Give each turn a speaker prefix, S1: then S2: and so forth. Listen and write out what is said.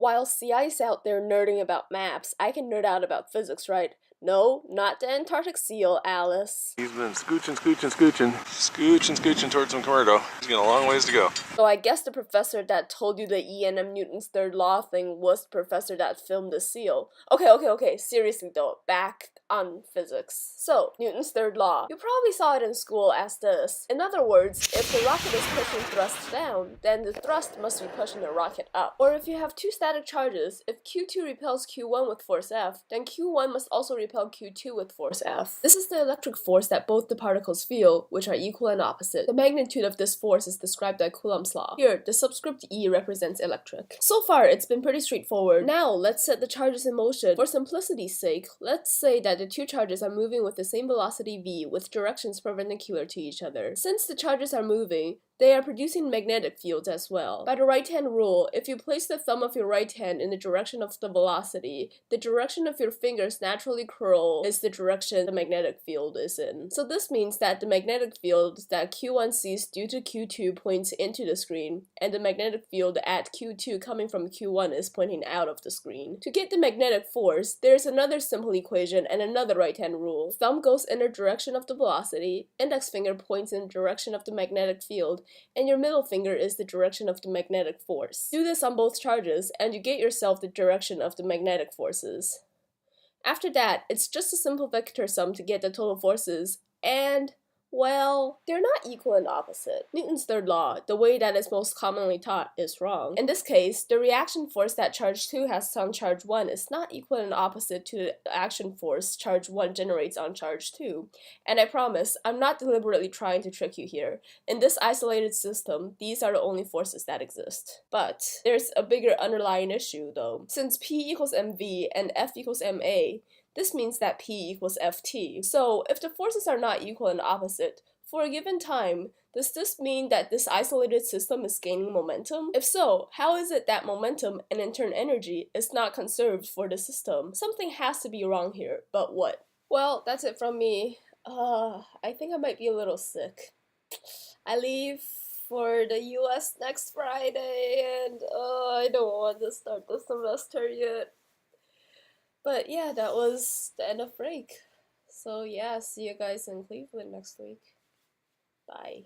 S1: While CI's out there nerding about maps, I can nerd out about physics, right? No, not the Antarctic seal, Alice.
S2: He's been scooching towards McMurdo. He's got a long ways to go.
S1: So I guess the professor that told you the E&M Newton's third law thing was the professor that filmed the seal. Okay, seriously though, back on physics. So, Newton's third law. You probably saw it in school as this. In other words, if the rocket is pushing thrust down, then the thrust must be pushing the rocket up. Or if you have two static charges, if Q2 repels Q1 with force F, then Q1 must also repel Q2 with force F. This is the electric force that both the particles feel, which are equal and opposite. The magnitude of this force is described by Coulombs law. Here, the subscript E represents electric. So far, it's been pretty straightforward. Now, let's set the charges in motion. For simplicity's sake, let's say that the two charges are moving with the same velocity v with directions perpendicular to each other. Since the charges are moving, they are producing magnetic fields as well. By the right-hand rule, if you place the thumb of your right hand in the direction of the velocity, the direction of your fingers naturally curl is the direction the magnetic field is in. So this means that the magnetic field that Q1 sees due to Q2 points into the screen, and the magnetic field at Q2 coming from Q1 is pointing out of the screen. To get the magnetic force, there's another simple equation and another right-hand rule. Thumb goes in the direction of the velocity, index finger points in the direction of the magnetic field, and your middle finger is the direction of the magnetic force. Do this on both charges, and you get yourself the direction of the magnetic forces. After that, it's just a simple vector sum to get the total forces, and well, they're not equal and opposite. Newton's third law, the way that is most commonly taught, is wrong. In this case, the reaction force that charge 2 has on charge 1 is not equal and opposite to the action force charge 1 generates on charge 2. And I promise, I'm not deliberately trying to trick you here. In this isolated system, these are the only forces that exist. But there's a bigger underlying issue though. Since P equals mv and F equals ma, this means that P equals Ft. So, if the forces are not equal and opposite, for a given time, does this mean that this isolated system is gaining momentum? If so, how is it that momentum, and in turn energy, is not conserved for the system? Something has to be wrong here, but what? Well, that's it from me. I think I might be a little sick. I leave for the US next Friday, and I don't want to start the semester yet. But yeah, that was the end of break. So yeah, see you guys in Cleveland next week. Bye.